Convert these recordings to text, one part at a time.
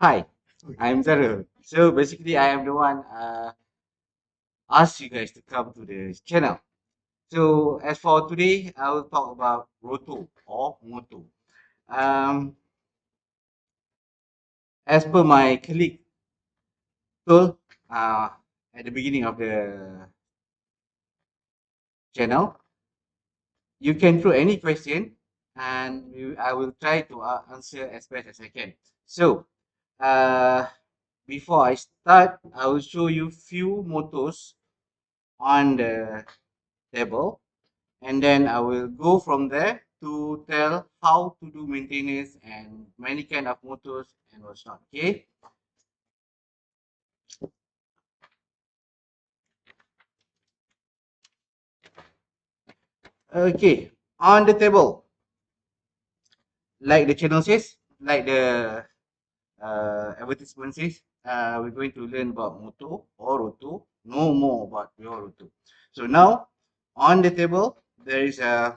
Hi, I'm Zara. So basically, I am the one asked you guys to come to the channel. So as for today, I will talk about Roto or Moto. Um, as per my colleague told at the beginning of the channel, you can throw any question, and I will try to answer as best as I can. So uh, before I start, I will show you few motors on the table, and then I will go from there to tell how to do maintenance and many kind of motors and what's not. Okay. Okay. On the table, like the channel says, like the advertisement says, we're going to learn about moto or roto, no more about pure roto. So now on the table there is a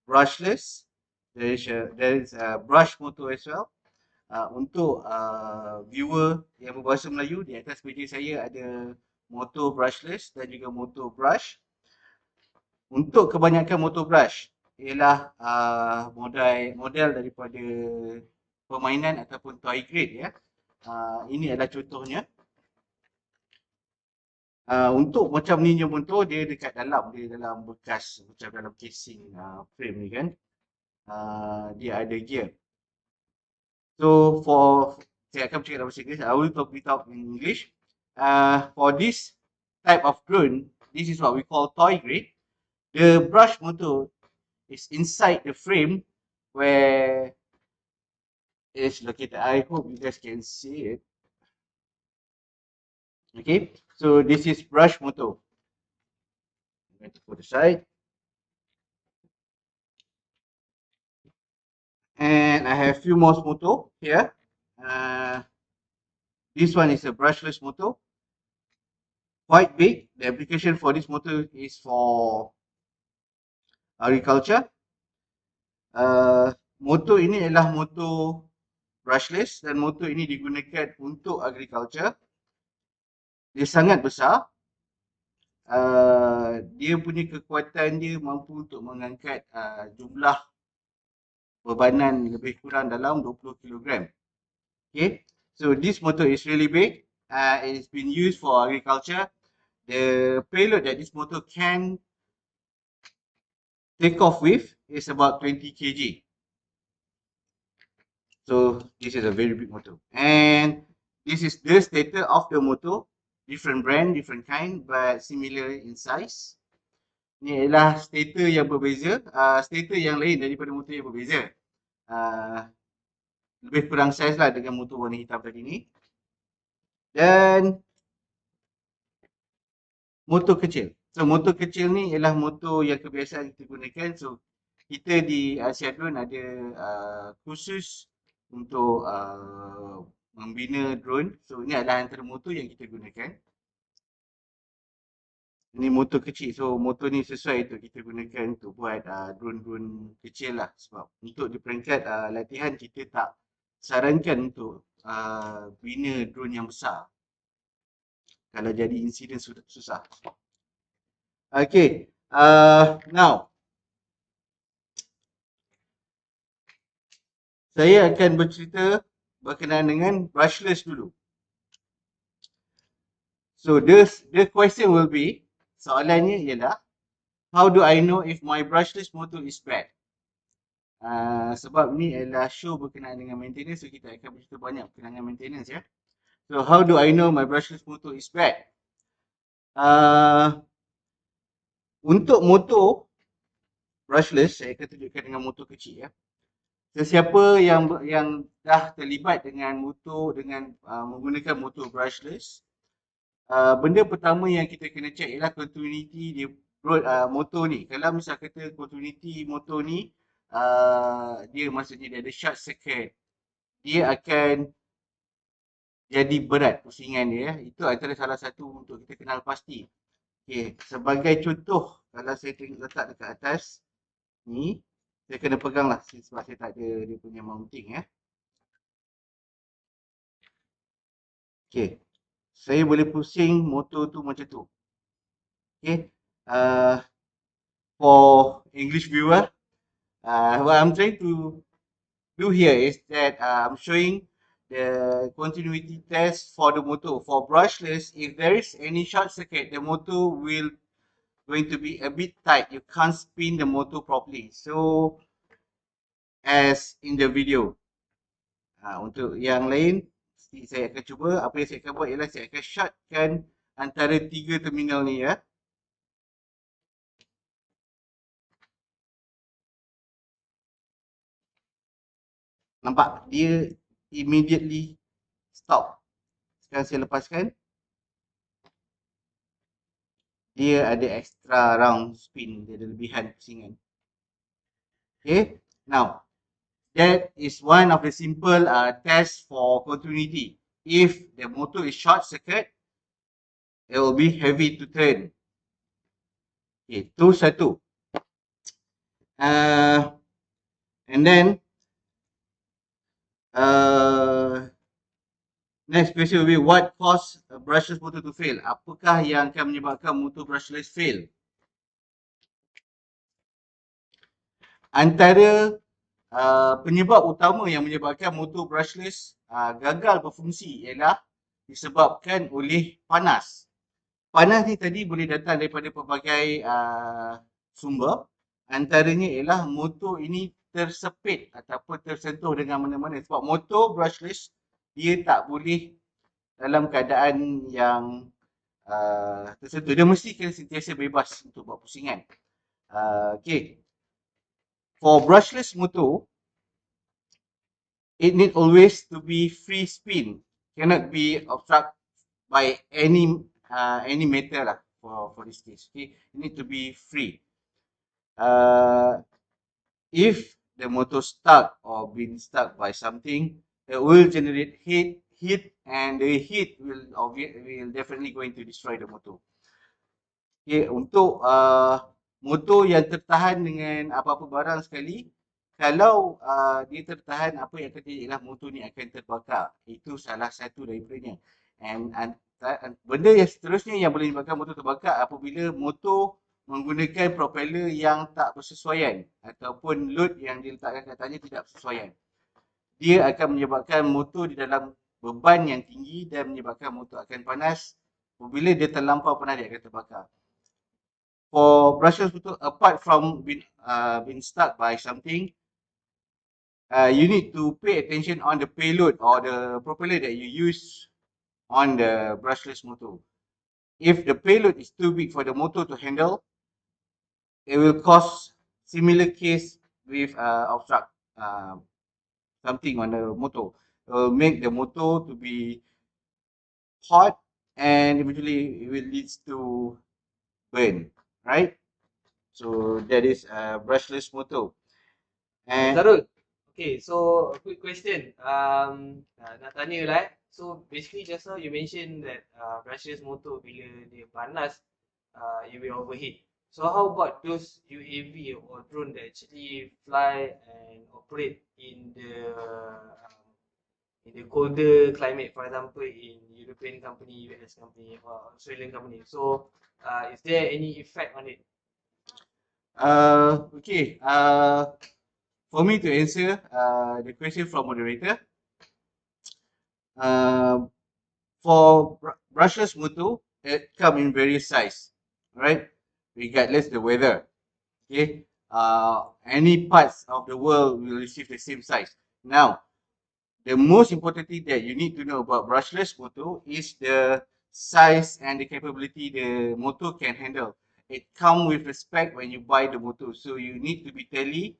brushless, there is a brush motor as well. Untuk viewer yang berbahasa Melayu, di atas meja saya ada motor brushless dan juga motor brush. Untuk kebanyakan motor brush ialah model daripada permainan ataupun toy grade ya. Ini adalah contohnya. Untuk macam ni punya motor, dia dekat dalam, dia dalam bekas macam dalam casing frame ni kan. Dia ada gear. So saya akan bercakap dalam bahasa Inggeris. I will talk in English. For this type of drone, this is what we call toy grade. The brush motor is inside the frame where it is located. I hope you guys can see it. Okay, so this is brush motor. I'm going to put aside. And I have few more motor here. Uh, this one is a brushless motor. Quite big. The application for this motor is for agriculture. Motor ini adalah motor brushless dan motor ini digunakan untuk agriculture. Dia sangat besar. Dia punya kekuatan dia mampu untuk mengangkat jumlah bebanan lebih kurang dalam 20 kilogram. Okay, so this motor is really big. It has been used for agriculture. The payload that this motor can take off with is about 20 kg. So this is a very big motor. And this is the stator of the motor. Different brand, different kind, but similar in size. Ini adalah stator yang berbeza. Stator yang lain daripada motor yang berbeza. Lebih kurang saiz lah dengan motor warna hitam tadi ni. Dan motor kecil. So motor kecil ni ialah motor yang kebiasaan kita gunakan. So kita di Asia Drone ada khusus untuk membina drone. So ini adalah antara motor yang kita gunakan. Ini motor kecil. So motor ni sesuai untuk kita gunakan untuk buat drone-drone kecil lah. Sebab untuk di peringkat latihan kita tak sarankan untuk bina drone yang besar. Kalau jadi insiden susah. Okay. Now saya akan bercerita berkenaan dengan brushless dulu. So the question will be, soalannya ialah, how do I know if my brushless motor is bad? Sebab ni adalah show berkenaan dengan maintenance, so kita akan bercerita banyak berkenaan dengan maintenance ya. So how do I know my brushless motor is bad? Untuk motor brushless, saya akan tunjukkan dengan motor kecil ya. Sesiapa yang dah terlibat dengan motor dengan menggunakan motor brushless, benda pertama yang kita kena check ialah continuity dia motor ni. Kalau misal kata continuity motor ni dia maksudnya dia ada short circuit, dia akan jadi berat pusingan dia ya. Itu antara salah satu untuk kita kenal pasti. Okay, sebagai contoh, kalau saya tengok letak dekat atas ni, saya kena pegang lah sebab saya tak ada dia punya mounting ya. Okay. Saya boleh pusing motor tu macam tu. Okay. For English viewer, what I'm trying to do here is that I'm showing the continuity test for the motor. For brushless, if there is any short circuit, the motor will going to be a bit tight. You can't spin the motor properly. So, as in the video, untuk yang lain, saya akan cuba. Apa yang saya akan buat ialah saya akan shortkan antara tiga terminal ni ya. Nampak? Dia immediately stop. Sekarang saya lepaskan. Dia ada extra round spin. Dia ada lebihan pusingan. Okay. Now, that is one of the simple tests for continuity. If the motor is short circuit, it will be heavy to turn. Okay, itu satu. And then, next question will be what caused a brushless motor to fail? Apakah yang akan menyebabkan motor brushless fail? Antara penyebab utama yang menyebabkan motor brushless gagal berfungsi ialah disebabkan oleh panas. Panas ni tadi boleh datang daripada pelbagai sumber. Antaranya ialah motor ini tersepit ataupun tersentuh dengan mana-mana. Sebab motor brushless dia tak boleh dalam keadaan yang tersentuh. Dia mesti kena sentiasa bebas untuk buat pusingan. Okay. For brushless motor, it need always to be free spin. Cannot be obstructed by any metal lah for this case. Okay, it need to be free. If the motor stuck or been stuck by something, it will generate heat, and the heat will definitely going to destroy the motor. Okay, untuk motor yang tertahan dengan apa-apa barang sekali, kalau dia tertahan, apa yang terjadi ialah motor ni akan terbakar. Itu salah satu daripadanya. And benda yang seterusnya yang boleh menyebabkan motor terbakar apabila motor menggunakan propeller yang tak bersesuaian ataupun load yang diletakkan kat atasnya tidak bersesuaian. Dia akan menyebabkan motor di dalam beban yang tinggi dan menyebabkan motor akan panas. Apabila dia terlampau panas, dia akan terbakar. For brushless motor, apart from being stuck by something, you need to pay attention on the payload or the propeller that you use on the brushless motor. If the payload is too big for the motor to handle, it will cause similar case with obstruct something on the motor. It will make the motor to be hot and eventually it will lead to burn, right? So that is a brushless motor. And Zarul, okay, so a quick question. Nak tanya lah. So basically just now you mentioned that brushless motor bila dia panas, it will overheat. So how about those UAV or drone that actually fly and operate in the colder climate, for example, in European company, US company, or Australian company? So is there any effect on it? okay. For me to answer the question from moderator, for brushless motor, it come in various size, right? Regardless the weather. Okay. Any parts of the world will receive the same size. Now, the most important thing that you need to know about brushless motor is the size and the capability the motor can handle. It comes with the spec when you buy the motor. So you need to be tally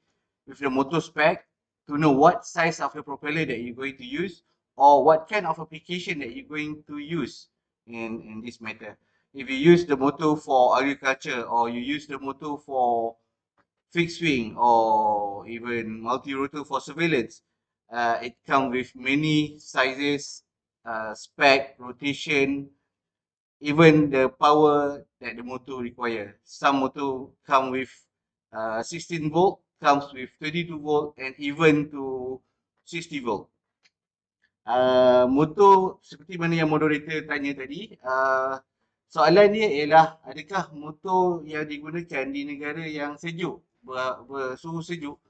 with the motor spec to know what size of the propeller that you're going to use or what kind of application that you're going to use in this matter. If you use the motor for agriculture or you use the motor for fixed wing or even multi-rotor for surveillance, it comes with many sizes, spec, rotation, even the power that the motor require. Some motor come with 16 volt, comes with 32 volt, and even to 60 volt. Motor seperti mana yang moderator tanya tadi, soalan dia ialah adakah motor yang digunakan di negara yang sejuk, bersuhu sejuk,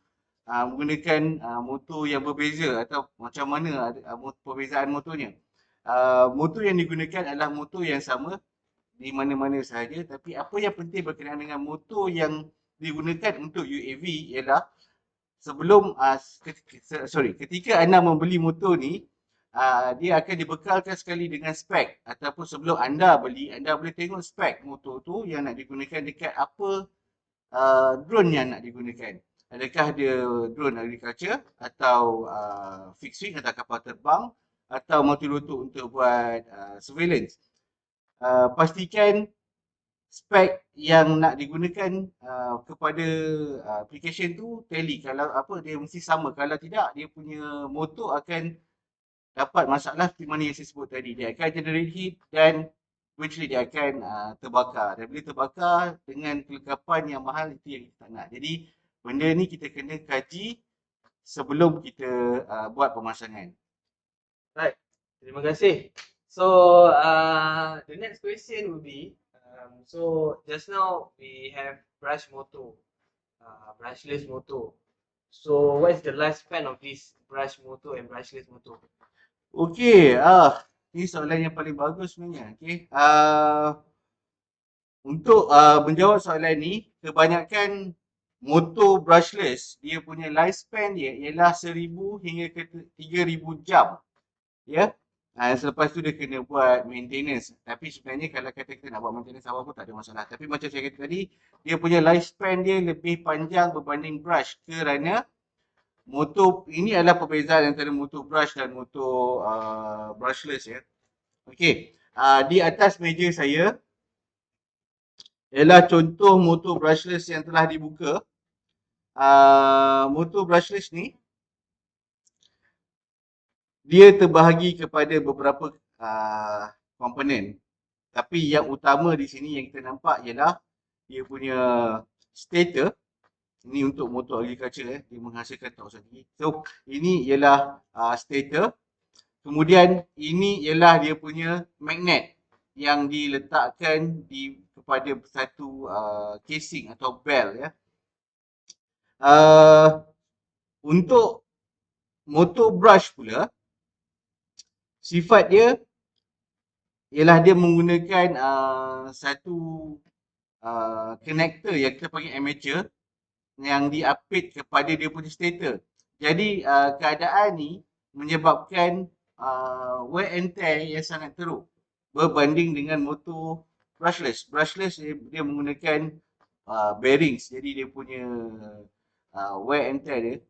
menggunakan motor yang berbeza atau macam mana perbezaan motornya. Motor yang digunakan adalah motor yang sama di mana-mana sahaja, tapi apa yang penting berkenaan dengan motor yang digunakan untuk UAV ialah sebelum ketika anda membeli motor ni, dia akan dibekalkan sekali dengan spek, ataupun sebelum anda beli, anda boleh tengok spek motor tu yang nak digunakan dekat apa drone yang nak digunakan. Adakah dia drone agriculture atau fixed wing atau kapal terbang atau multi-rotor untuk buat surveillance. Pastikan spek yang nak digunakan kepada application tu tally. Kalau apa, dia mesti sama. Kalau tidak, dia punya motor akan dapat masalah seperti mana yang saya sebut tadi. Dia akan generate heat dan eventually dia akan terbakar. Dan bila terbakar dengan kelengkapan yang mahal, itu yang kita tak nak. Jadi benda ni kita kena kaji sebelum kita buat pemasangan. Right. Terima kasih. So the next question will be, so just now we have brush motor, brushless motor. So what is the lifespan of this brush motor and brushless motor? Okey, ni soalan yang paling bagus sebenarnya. Okey, untuk menjawab soalan ni, kebanyakan motor brushless, dia punya lifespan dia ialah 1000 hingga ke 3000 jam. Ya. Selepas tu dia kena buat maintenance. Tapi sebenarnya kalau kata kita nak buat maintenance awal pun tak ada masalah. Tapi macam saya kata tadi, dia punya lifespan dia lebih panjang berbanding brush, kerana motor ini adalah perbezaan antara motor brush dan motor brushless ya. Okey, di atas meja saya ialah contoh motor brushless yang telah dibuka. Motor brushless ni dia terbahagi kepada beberapa komponen. Tapi yang utama di sini yang kita nampak ialah dia punya stator. Ini untuk motor agriculture dia menghasilkan torque sendiri. So ini ialah stator. Kemudian ini ialah dia punya magnet yang diletakkan kepada satu casing atau bell ya. Untuk motor brush pula, sifat dia ialah dia menggunakan satu connector yang kita panggil armature yang diapit kepada dia punya stator. Jadi keadaan ni menyebabkan wear and tear yang sangat teruk berbanding dengan motor brushless. Brushless dia menggunakan bearings, jadi dia punya wear and tear dia,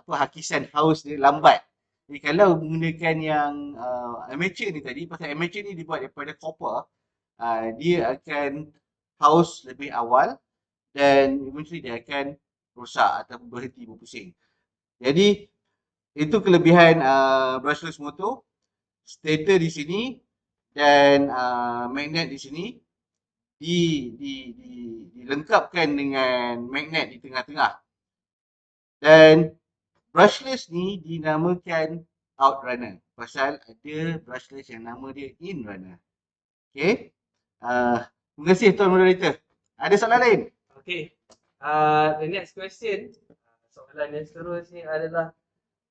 hakisan haus dia lambat. Jadi kalau menggunakan yang armature ni tadi, pasal armature ni dibuat daripada copper, dia akan haus lebih awal dan eventually dia akan rosak atau berhenti berpusing. Jadi itu kelebihan brushless motor. Stator di sini dan magnet di sini dilengkapkan dengan magnet di tengah-tengah. Dan brushless ni dinamakan outrunner pasal ada brushless yang nama dia inrunner. Okey. Terima kasih Tuan Moderator. Ada soalan lain? Okay. The next question, soalan yang seterusnya adalah,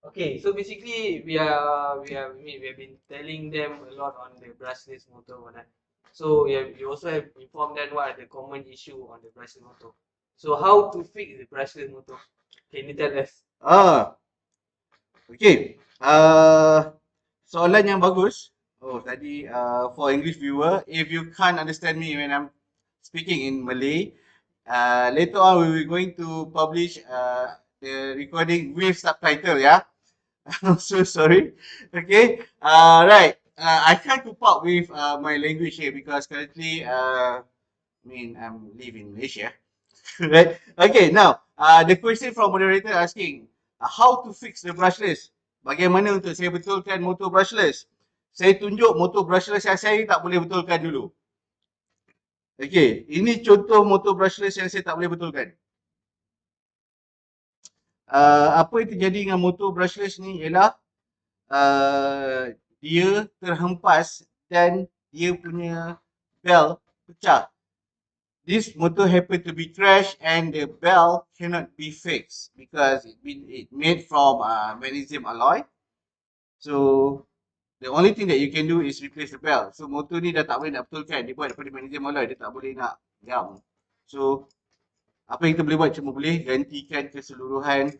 okay, so basically we have been telling them a lot on the brushless motor, right? So we also have informed them what are the common issue on the brushless motor. So how to fix the brushless motor? Can you tell us? Okay. Soalan yang bagus. Oh, tadi for English viewer, if you can't understand me when I'm speaking in Malay, later on we will going to publish the recording with subtitle, yeah. I'm so sorry. Okay. Right. I try to pop with my language here because currently, I'm living in Malaysia. Right. Okay. Now, the question from moderator asking, how to fix the brushless? Bagaimana untuk saya betulkan motor brushless? Saya tunjuk motor brushless yang saya tak boleh betulkan dulu. Okay, ini contoh motor brushless yang saya tak boleh betulkan. Apa yang terjadi dengan motor brushless ni ialah dia terhempas dan dia punya bell pecah. This motor happened to be crashed and the bell cannot be fixed because it made from magnesium alloy. So the only thing that you can do is replace the bell. So motor ni dah tak boleh nak betulkan. Dia buat daripada magnesium alloy, dia tak boleh nak jam. So apa yang kita boleh buat cuma boleh gantikan keseluruhan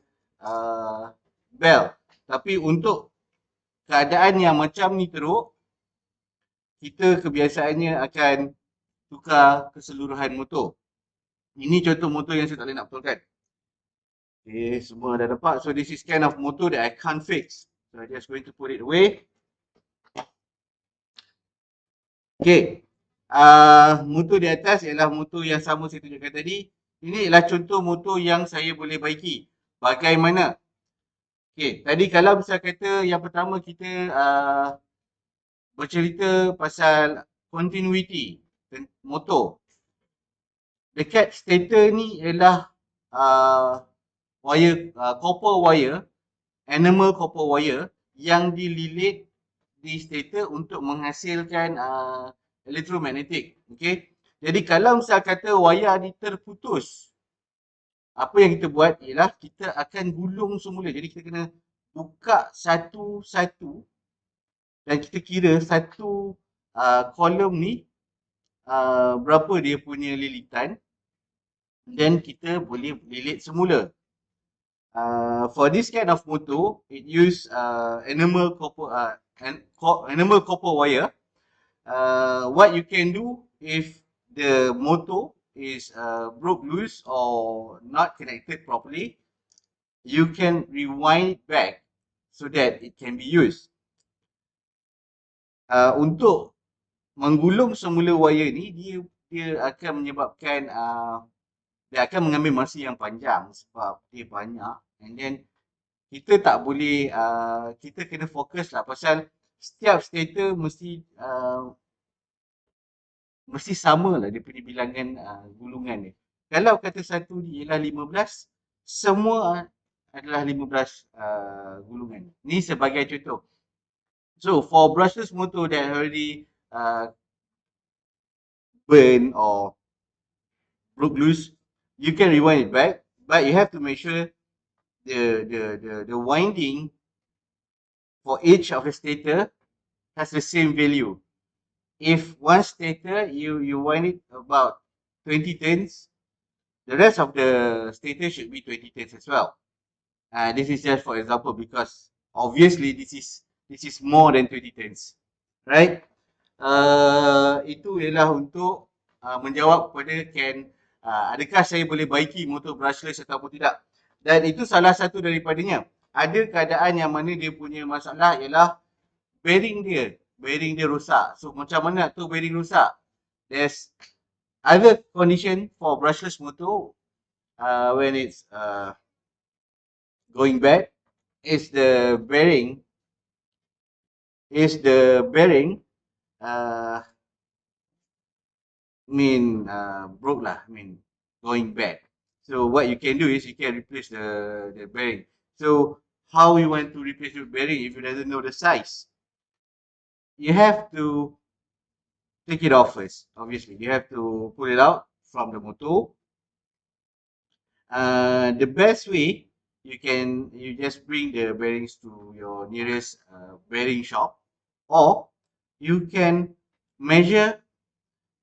bell. Tapi untuk keadaan yang macam ni teruk, kita kebiasaannya akan tukar keseluruhan motor. Ini contoh motor yang saya tak boleh nak betulkan. Okay, semua dah dapat. So this is kind of motor that I can't fix. So I'm just going to put it away. Okay. Motor di atas ialah motor yang sama saya tunjukkan tadi. Ini ialah contoh motor yang saya boleh baiki. Bagaimana? Okay, tadi kalau misal kata yang pertama kita bercerita pasal continuity motor. Dekat stator ni ialah wire, copper wire, animal copper wire yang dililit di stator untuk menghasilkan elektromagnetik. Okay. Jadi kalau misal kata wayar ni terputus, apa yang kita buat ialah kita akan gulung semula. Jadi kita kena buka satu-satu dan kita kira satu kolom ni berapa dia punya lilitan dan kita boleh lilit semula. For this kind of motor, it use animal copper wire. What you can do if the motor is broke loose or not connected properly, you can rewind it back so that it can be used. Untuk menggulung semula wire ni, dia akan menyebabkan dia akan mengambil masa yang panjang sebab dia banyak, and then kita tak boleh kita kena fokus lah pasal setiap stator mesti sama lah dia punya bilangan gulungan dia. Kalau kata satu ni ialah 15, semua adalah 15 gulungan. Ni sebagai contoh. So for brushless motor that already burn or broke loose, you can rewind it back, but you have to make sure the winding for each of the stator has the same value. If one stator you wind it about 20 turns, the rest of the stator should be 20 turns as well. This is just for example because obviously this is more than 20 turns, right? Itu ialah untuk menjawab kepada Ken, adakah saya boleh baiki motor brushless ataupun tidak. Dan itu salah satu daripadanya. Ada keadaan yang mana dia punya masalah ialah bearing dia rosak. So macam mana tu bearing rosak? There's other condition for brushless motor when it's going bad is the bearing broke lah, going bad. So what you can do is you can replace the bearing. So how you want to replace the bearing if you doesn't know the size? You have to take it off first. Obviously, you have to pull it out from the motor. The best way you just bring the bearings to your nearest bearing shop, or you can measure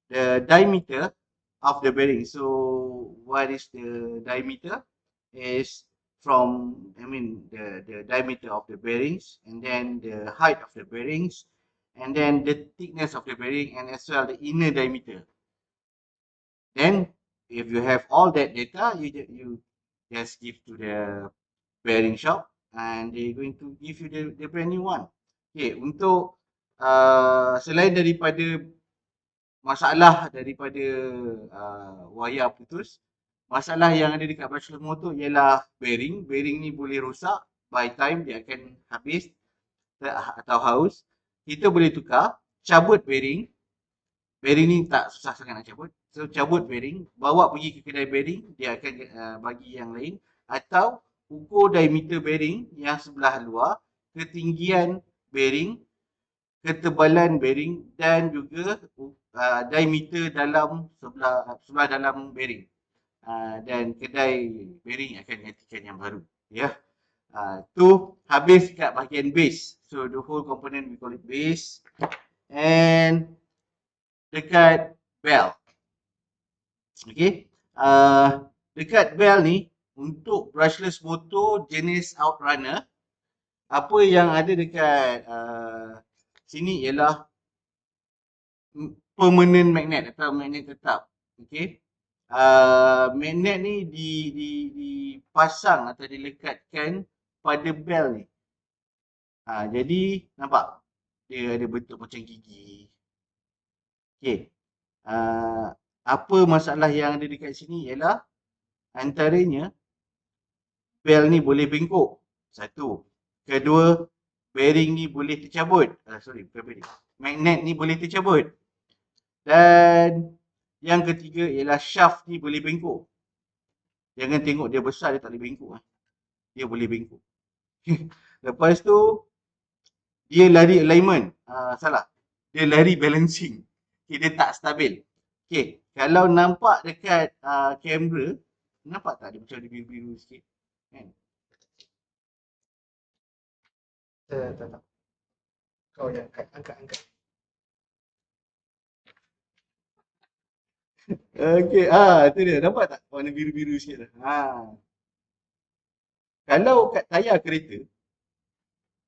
the diameter of the bearing. So what is the diameter? Is from the diameter of the bearings, and then the height of the bearings, and then the thickness of the bearing, and as well the inner diameter. Then if you have all that data, you just give to the bearing shop and they're going to give you the brand new one. Okay, untuk selain daripada masalah daripada wayar putus, masalah yang ada dekat brushless motor ialah bearing. Bearing ni boleh rosak by time dia akan habis atau haus. Kita boleh tukar, cabut bearing. Bearing ni tak susah sangat nak cabut. So cabut bearing, bawa pergi ke kedai bearing, dia akan bagi yang lain. Atau ukur diameter bearing yang sebelah luar, ketinggian bearing, ketebalan bearing dan juga diameter dalam sebelah dalam bearing. Dan kedai bearing akan gantikan yang baru. Ya. Tu habis kat bahagian base. So the whole component we call it base. And dekat bell. Okay. Dekat bell ni untuk brushless motor jenis Outrunner, apa yang ada dekat sini ialah permanent magnet atau magnet tetap. Okay. Magnet ni dipasang atau dilekatkan pada bell ni. Jadi nampak dia ada bentuk macam gigi. Okay. Apa masalah yang ada dekat sini ialah antaranya bell ni boleh bengkok. Satu. Kedua, bearing ni boleh tercabut. Bukan bearing. Magnet ni boleh tercabut. Dan yang ketiga ialah shaft ni boleh bengkok. Jangan tengok dia besar, dia tak boleh bengkok. Dia boleh bengkok. Lepas tu, dia lari alignment. Salah. Dia lari balancing. Okay, dia tak stabil. Okay, kalau nampak dekat kamera, nampak tak dia macam ada biru-biru sikit? Kan? Tak. Kau yang angkat. Okay, tu dia. Nampak tak warna biru-biru sikit dah? Kalau kat tayar kereta,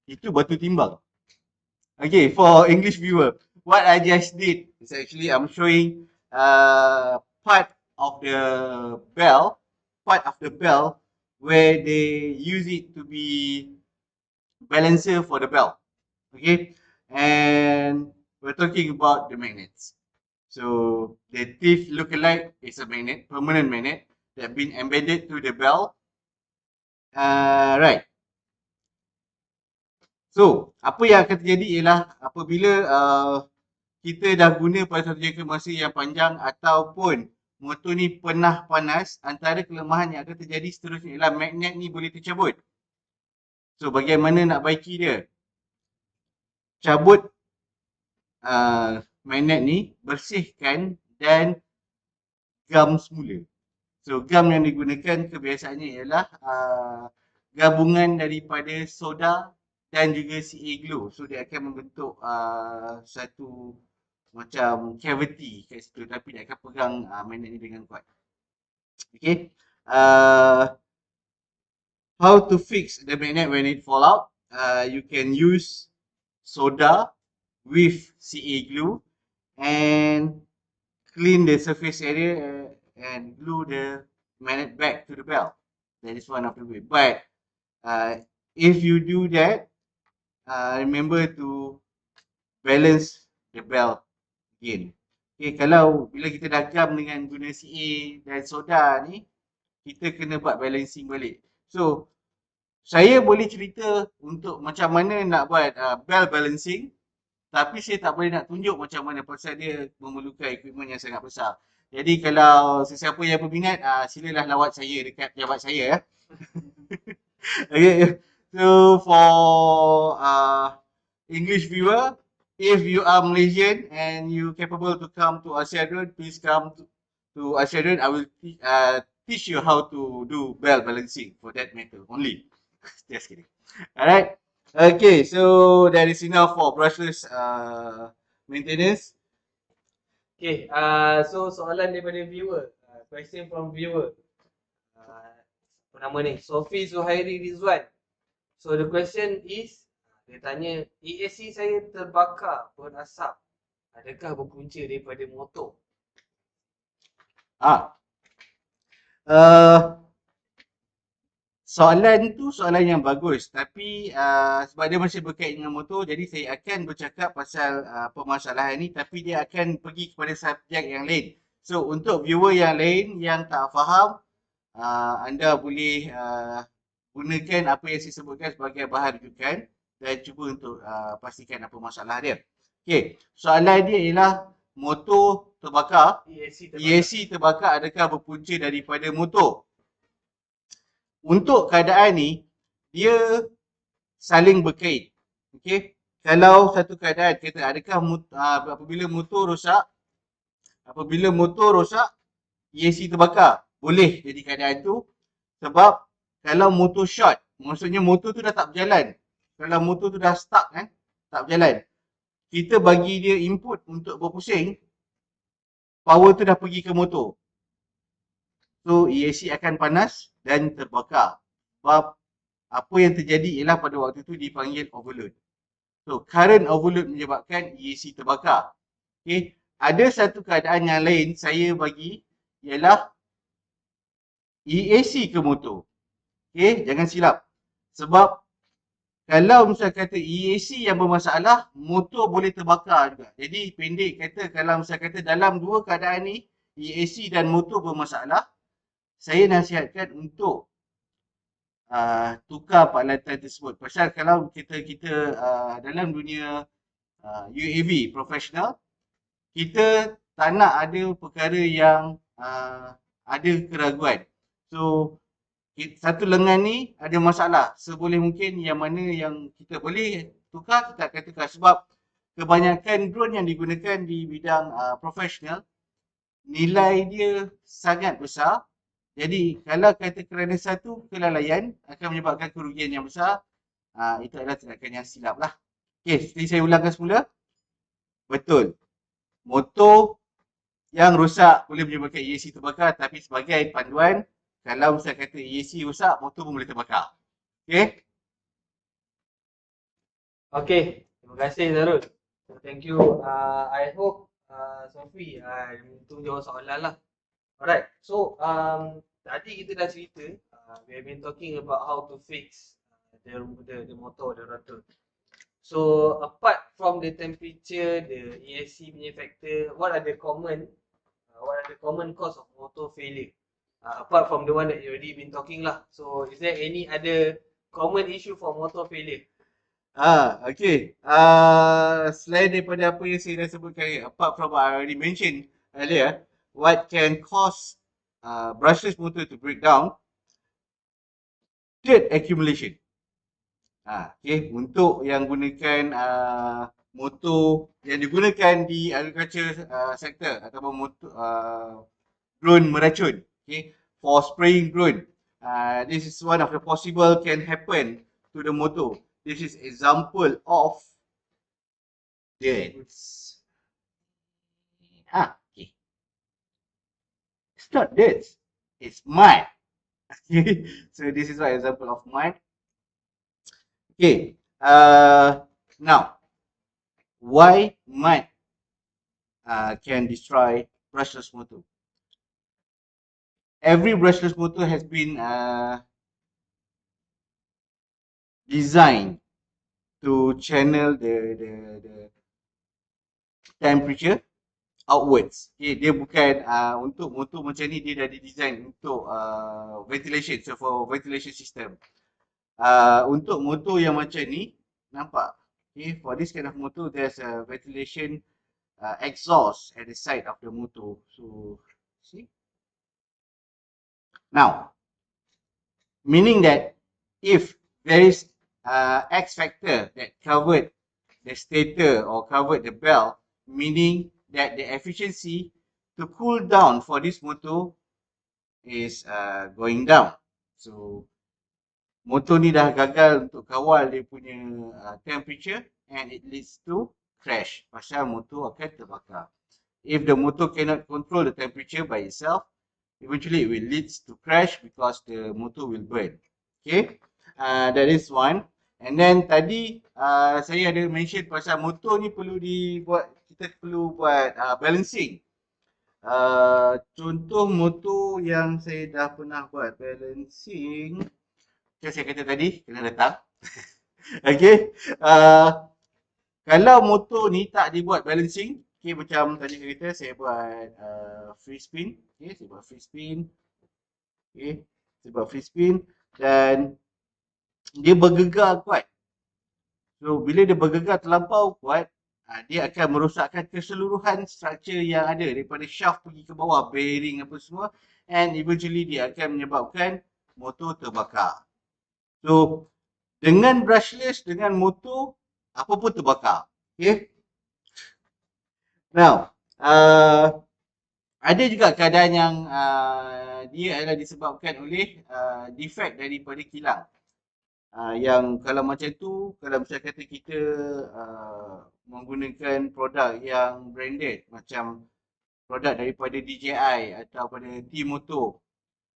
itu batu timbang. Okay, for English viewer, what I just did is actually I'm showing part of the bell where they use it to be balancer for the bell. Okay, and we're talking about the magnets. So the teeth lookalike is a magnet, permanent magnet that been embedded to the bell. Right. So, apa yang akan terjadi ialah apabila kita dah guna pada satu jangka masa yang panjang ataupun motor ni pernah panas, antara kelemahan yang akan terjadi seterusnya ialah magnet ni boleh tercabut. So, bagaimana nak baiki dia? Cabut magnet ni, bersihkan dan gam semula. So, gam yang digunakan kebiasaannya ialah gabungan daripada soda dan juga CA glue. So dia akan membentuk satu macam cavity kat situ, tapi dia akan pegang magnet ni dengan kuat. Okay. How to fix the magnet when it fall out? You can use soda with CA glue and clean the surface area and glue the magnet back to the bell. That is one of the way. But if you do that, remember to balance the bell again. Okay, kalau bila kita dah gam dengan guna CA dan soda ni, kita kena buat balancing balik. So, saya boleh cerita untuk macam mana nak buat bell balancing, tapi saya tak boleh nak tunjuk macam mana pasal dia memerlukan equipment yang sangat besar. Jadi kalau sesiapa yang berminat, silalah lawat saya dekat pejabat saya. Okay. So for English viewer, if you are Malaysian and you capable to come to Asia Road, please come to Asia Road. I will teach you how to do bell balancing for that matter only. Just kidding. Alright. Okay, so that is enough for brushless maintenance. Okay, so soalan daripada viewer. Question from viewer. Apa nama ni? Sofi Zuhairi Rizwan. So the question is, dia tanya, ESC saya terbakar berasap. Adakah berpunca daripada motor? Soalan tu soalan yang bagus, tapi sebab dia masih berkait dengan motor, jadi saya akan bercakap pasal permasalahan ni, tapi dia akan pergi kepada subjek yang lain. So untuk viewer yang lain yang tak faham, anda boleh gunakan apa yang saya sebutkan sebagai bahan rujukan dan cuba untuk pastikan apa masalah dia. Okay, soalan dia ialah motor terbakar, ESC terbakar adakah berpunca daripada motor? Untuk keadaan ni, dia saling berkait. Okey. Kalau satu keadaan kata adakah apabila motor rosak ESC terbakar. Boleh jadi keadaan tu sebab kalau motor short, maksudnya motor tu dah tak berjalan. Kalau motor tu dah stuck kan, tak berjalan. Kita bagi dia input untuk berpusing, power tu dah pergi ke motor. So ESC akan panas dan terbakar. Sebab apa yang terjadi ialah pada waktu tu dipanggil overload. So current overload menyebabkan ESC terbakar. Okay. Ada satu keadaan yang lain saya bagi ialah EAC ke motor. Okay, jangan silap. Sebab kalau misal kata EAC yang bermasalah, motor boleh terbakar juga. Jadi pendek kata, kalau misal kata dalam dua keadaan ni, EAC dan motor bermasalah, saya nasihatkan untuk tukar peralatan tersebut. Pasal kalau kita dalam dunia UAV profesional, kita tak nak ada perkara yang ada keraguan. So satu lengan ni ada masalah. Seboleh mungkin yang mana yang kita boleh tukar, kita akan tukar. Sebab kebanyakan drone yang digunakan di bidang profesional, nilai dia sangat besar. Jadi kalau kata kerana satu kelalaian akan menyebabkan kerugian yang besar, itu adalah tindakan yang silap lah. Okay, seperti saya ulangkan semula. Betul. Motor yang rosak boleh menyebabkan EAC terbakar, tapi sebagai panduan, kalau misal kata EAC rosak, motor pun boleh terbakar. Okay? Okay, terima kasih Zarul. So, thank you. I hope Sophie itu jawab soalan lah. Alright, so tadi kita dah cerita, we have been talking about how to fix the motor, the rotor. So apart from the temperature, the ESC punya factor, what are the common cause of motor failure? Apart from the one that you already been talking lah. So is there any other common issue for motor failure? Okay. Selain daripada apa yang saya dah sebutkan, apart from what I already mentioned earlier, what can cause brushless motor to break down? Dirt accumulation. Okay, untuk yang gunakan motor yang digunakan di agriculture sector ataupun motor drone meracun, okay, for spraying drone, this is one of the possible can happen to the motor. This is example of dirt. Okay. It's not dirt, it's mud. Okay, so this is one example of mud. Okay, now, why mud can destroy brushless motor? Every brushless motor has been designed to channel the temperature outwards. Okay, dia bukan untuk motor macam ni, dia dah didesign untuk ventilation, so for ventilation system. Untuk motor yang macam ni, nampak? Okay, for this kind of motor, there's a ventilation exhaust at the side of the motor. So, see? Now, meaning that if there is X factor that covered the stator or covered the bell, meaning that the efficiency to cool down for this motor is going down. So, motor ni dah gagal untuk kawal dia punya temperature and it leads to crash. Pasal motor akan terbakar. If the motor cannot control the temperature by itself, eventually it will lead to crash because the motor will burn. Okay, that is one. And then tadi saya ada mention pasal motor ni kita perlu buat balancing. Contoh motor yang saya dah pernah buat balancing, macam saya kata tadi, kena datang. Okay, kalau motor ni tak dibuat balancing, okay, macam tadi cerita saya buat free spin, okay, saya buat free spin, okay, saya buat free spin dan dia bergegar kuat. So bila dia bergegar terlampau kuat, dia akan merosakkan keseluruhan struktur yang ada daripada shaft pergi ke bawah, bearing apa semua, and eventually dia akan menyebabkan motor terbakar. So Dengan brushless, dengan motor, apa pun terbakar. Okay. Now, ada juga keadaan yang dia adalah disebabkan oleh defect daripada kilang. Yang kalau macam tu, kalau misalnya kata kita menggunakan produk yang branded macam produk daripada DJI atau pada T-Motor,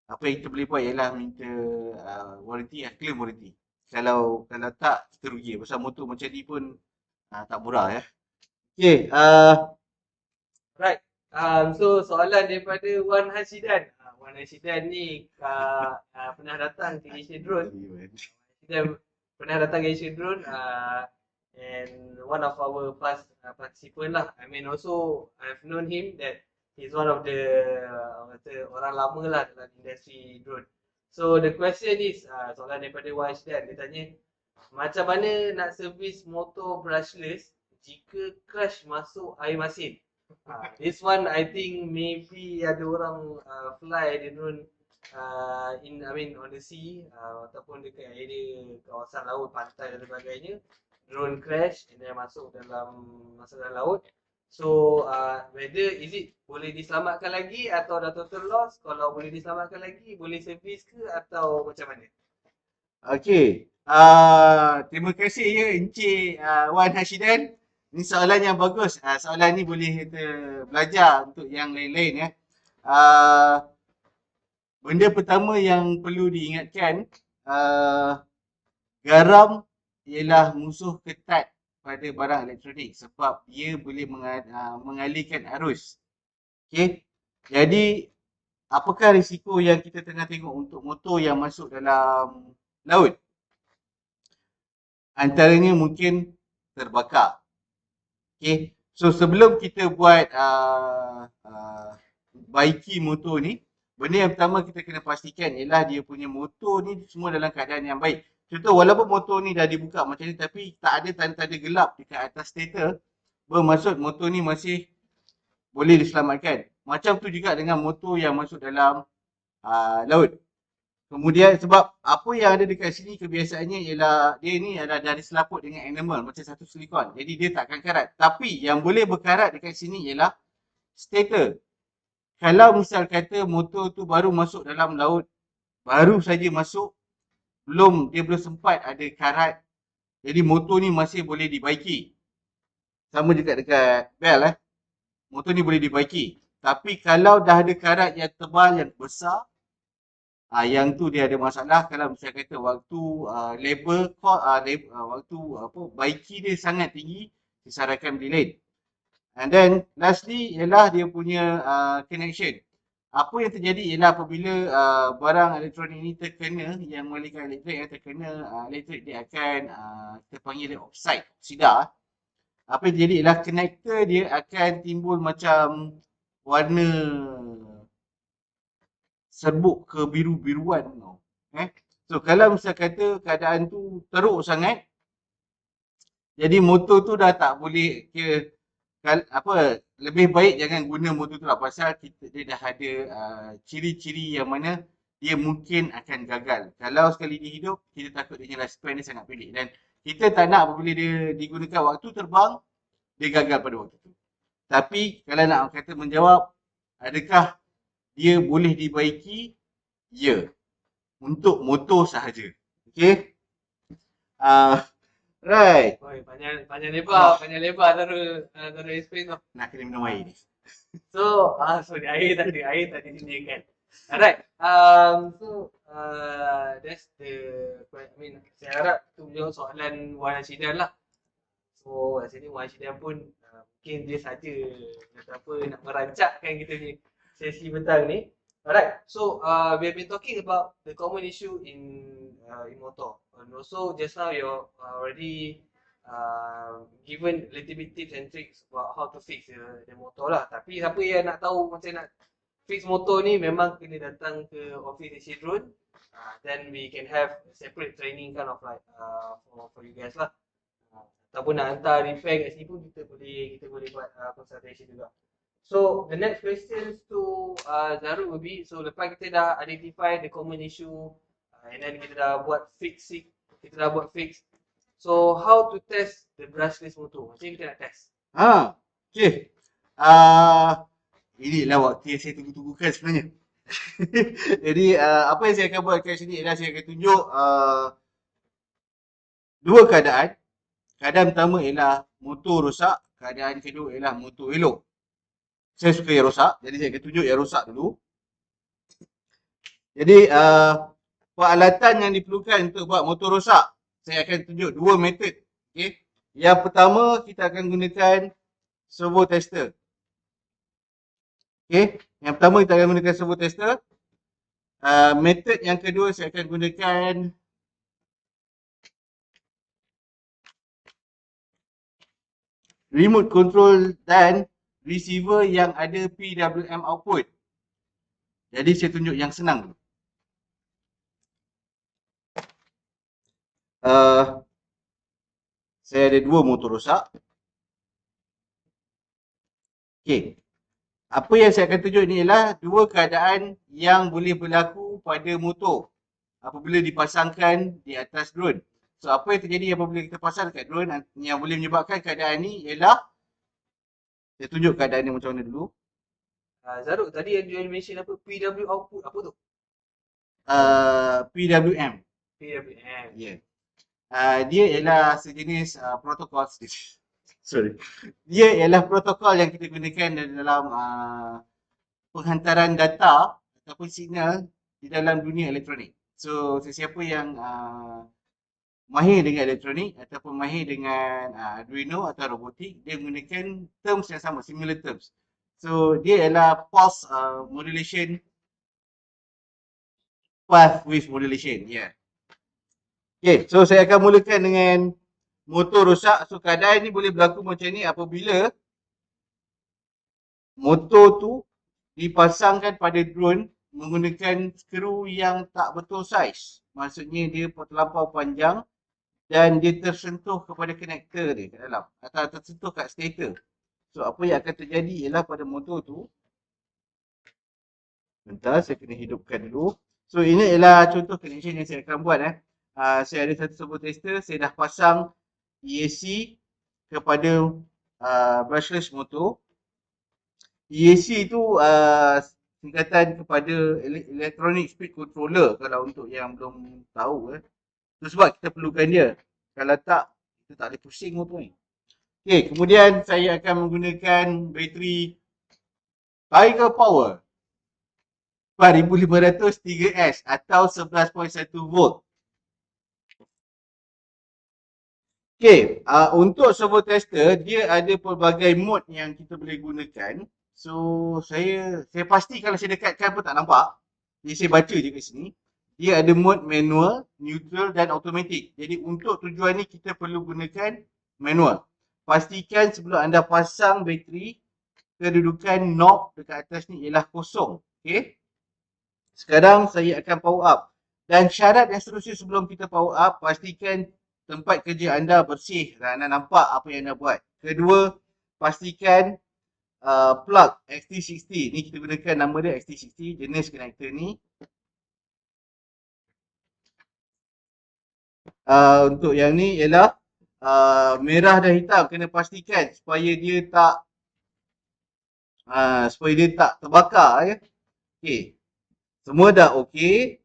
apa yang kita boleh buat ialah minta warranty, claim warranty. Kalau tak, kita rugi. Pasal motor macam ni pun tak murah ya. Okay, Right. So soalan daripada Wan Hashidan. Wan Hashidan ni pernah datang ke Asia Drone. Hashidan pernah datang ke Asia Drone and one of our past participant lah. I mean also I've known him that he's one of the orang lama lah dalam industri drone. So the question is soalan daripada Wan Hashidan. Dia tanya macam mana nak servis motor brushless jika crash masuk air masin? This one I think maybe ada orang fly the drone on the sea ataupun dekat area kawasan laut, pantai dan sebagainya, drone crash and then masuk dalam laut. So whether is it boleh diselamatkan lagi atau dah total loss? Kalau boleh diselamatkan lagi, boleh servis ke atau macam mana? okay. Terima kasih ya Encik Wan Hashidan. Ini soalan yang bagus. Soalan ni boleh kita belajar untuk yang lain-lain ya. Benda pertama yang perlu diingatkan, garam ialah musuh ketat pada barang elektronik sebab dia boleh mengalihkan arus. Okay. Jadi, apakah risiko yang kita tengah tengok untuk motor yang masuk dalam laut? Antaranya mungkin terbakar. Okay. So sebelum kita buat baiki motor ni, benda yang pertama kita kena pastikan ialah dia punya motor ni semua dalam keadaan yang baik. Contoh walaupun motor ni dah dibuka macam ni tapi tak ada tanda-tanda gelap dekat atas stator, bermaksud motor ni masih boleh diselamatkan. Macam tu juga dengan motor yang masuk dalam laut. Kemudian sebab apa yang ada dekat sini kebiasaannya ialah dia ni ada diselaput dengan enamel macam satu silikon. Jadi dia takkan karat. Tapi yang boleh berkarat dekat sini ialah stator. Kalau misal kata motor tu baru masuk dalam laut, baru saja masuk, dia belum sempat ada karat. Jadi motor ni masih boleh dibaiki. Sama juga dekat bel motor ni boleh dibaiki. Tapi kalau dah ada karat yang tebal, yang besar, yang tu dia ada masalah. Kalau misalnya kata waktu labor waktu baiki dia sangat tinggi, disarankan delay. And then lastly ialah dia punya connection. Apa yang terjadi ialah apabila barang elektronik ni terkena, yang melibatkan elektrik yang terkena elektrik, dia akan kita panggil dia oksida. Apa yang terjadi ialah connector dia akan timbul macam warna serbuk kebiru-biruan tau. So kalau misal kata keadaan tu teruk sangat, jadi motor tu dah tak boleh lebih baik jangan guna motor tu lah pasal dia dah ada ciri-ciri yang mana dia mungkin akan gagal. Kalau sekali dia hidup, kita takut dia lifespan dia sangat pendek dan kita tak nak apabila dia digunakan waktu terbang, dia gagal pada waktu tu. Tapi kalau nak kata menjawab, adakah dia boleh dibaiki? Ya. Untuk motor sahaja. Okay. Right. Oi, panjang lebar taruh explain tu. Nak kena minum air ni. So, sorry, air tak disediakan. Alright. That's saya harap tu menjawab soalan Wan Hashidan lah. So, sini Wan Hashidan pun mungkin dia saja nak merancakkan kita ni sesi petang ni. Alright, so we have been talking about the common issue in motor, and also just now you already given little bit tips and tricks about how to fix the motor lah. Tapi siapa yang nak tahu macam nak fix motor ni memang kena datang ke office Asia Drone. Then we can have separate training kind of like for you guys lah. Ataupun nak hantar repair kat sini pun kita boleh buat consultation juga. So the next question to Zarul will be, so lepas kita dah identify the common issue and then kita dah buat fixing kita dah buat fix. So how to test the brushless motor? Macam kita nak test. Okay. Inilah waktu yang saya tunggu-tunggukan sebenarnya. Jadi apa yang saya akan buat kat sini ialah saya akan tunjuk dua keadaan. Keadaan pertama ialah motor rosak, keadaan kedua ialah motor elok. Saya suka yang rosak, jadi saya akan tunjuk yang rosak dulu. Jadi peralatan yang diperlukan untuk buat motor rosak, saya akan tunjuk dua metod. Okay. Yang pertama kita akan gunakan servo tester. Okay. Yang pertama kita akan gunakan servo tester. Metod yang kedua saya akan gunakan remote control dan receiver yang ada PWM output. Jadi saya tunjuk yang senang dulu. Saya ada dua motor rosak. Okay. Apa yang saya akan tunjuk ni ialah dua keadaan yang boleh berlaku pada motor apabila dipasangkan di atas drone. So apa yang terjadi apabila kita pasang dekat drone yang boleh menyebabkan keadaan ni ialah, saya tunjuk keadaan ni macam mana dulu. Zaruk, tadi yang you mention apa? PW output, apa tu? PWM. PWM. Ya. Dia ialah sejenis protokol. Sorry. Dia ialah protokol yang kita gunakan dalam penghantaran data ataupun signal di dalam dunia elektronik. So sesiapa yang mahir dengan elektronik ataupun mahir dengan Arduino atau robotik, dia menggunakan terms yang sama, similar terms. So dia ialah pulse modulation, path width modulation. Yeah. Okay, so saya akan mulakan dengan motor rosak. So keadaan ni boleh berlaku macam ni apabila motor tu dipasangkan pada drone menggunakan skru yang tak betul saiz. Maksudnya dia terlampau panjang dan dia tersentuh kepada konektor dia kat dalam atau tersentuh kat stator. So apa yang akan terjadi ialah pada motor tu, bentar saya kena hidupkan dulu. So ini ialah contoh connection yang saya akan buat. Saya ada satu servo tester, saya dah pasang EAC kepada brushless motor. EAC tu singkatan kepada electronic speed controller kalau untuk yang belum tahu. Itu sebab kita perlukan dia. Kalau tak, kita tak boleh pusing motor ni. Okay, kemudian saya akan menggunakan bateri Tiger Power 4500 3S atau 11.1 volt. Okay, untuk servo tester, dia ada pelbagai mode yang kita boleh gunakan. So, saya pasti kalau saya dekatkan pun tak nampak. Jadi, saya baca je kat sini. Dia ada mode manual, neutral dan automatic. Jadi, untuk tujuan ni kita perlu gunakan manual. Pastikan sebelum anda pasang bateri, kedudukan knob dekat atas ni ialah kosong. Okay. Sekarang saya akan power up. Dan syarat yang seterusnya sebelum kita power up, pastikan tempat kerja anda bersih dan anda nampak apa yang anda buat. Kedua, pastikan plug XT60. Ni kita gunakan nama dia XT60, jenis konektor ni. Untuk yang ni ialah merah dan hitam. Kena pastikan supaya dia tak terbakar. Ya. Okay. Semua dah okey.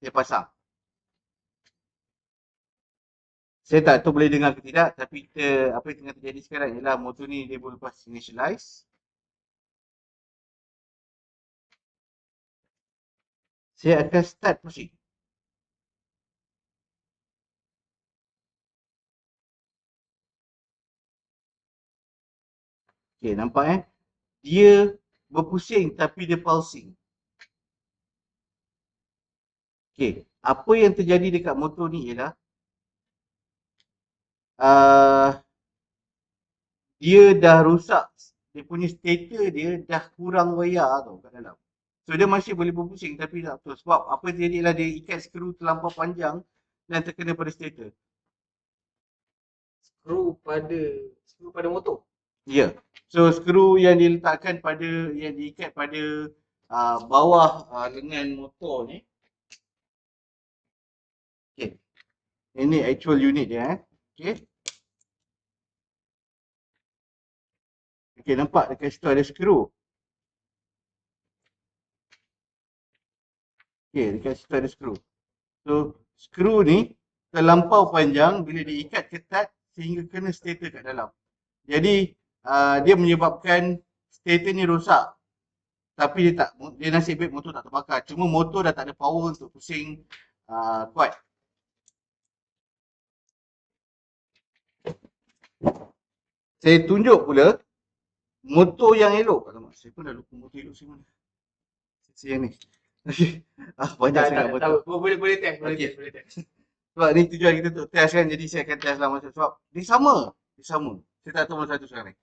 Saya pasang. Saya tak tahu boleh dengar ke tidak, tapi apa yang tengah terjadi sekarang ialah motor ni dia boleh lepas initialize. Saya akan start pusing. Okay, nampak dia berpusing tapi dia pulsing. Okay, apa yang terjadi dekat motor ni ialah dia dah rosak, dia punya stator dia dah kurang wayar tau kat dalam. So dia masih boleh berpusing tapi tak betul. Sebab apa yang terjadi ialah dia ikat skru terlampau panjang dan terkena pada stator. Skru pada motor. Ya. Yeah. So skru yang diletakkan yang diikat pada bawah lengan motor ni. Okay. Ini actual unit dia Okay. Okay, nampak dekat situ ada skru. Okay, dekat situ ada skru. So, skru ni terlampau panjang bila diikat ketat sehingga kena stator kat dalam. Jadi, dia menyebabkan stator ni rosak. Tapi dia nasib baik motor tak terbakar. Cuma motor dah tak ada power untuk pusing kuat. Saya tunjuk pula motor yang elok. Alamak, saya pun dah lupa motor elok saya mana. Saya ni. Okay. Banyak sangat motor. Boleh test, Okay. boleh test. Sebab ni tujuan kita untuk test kan. Jadi saya akan test lah masa sebab dia sama. Dia sama. Saya tak tahu mana satu sekarang ni.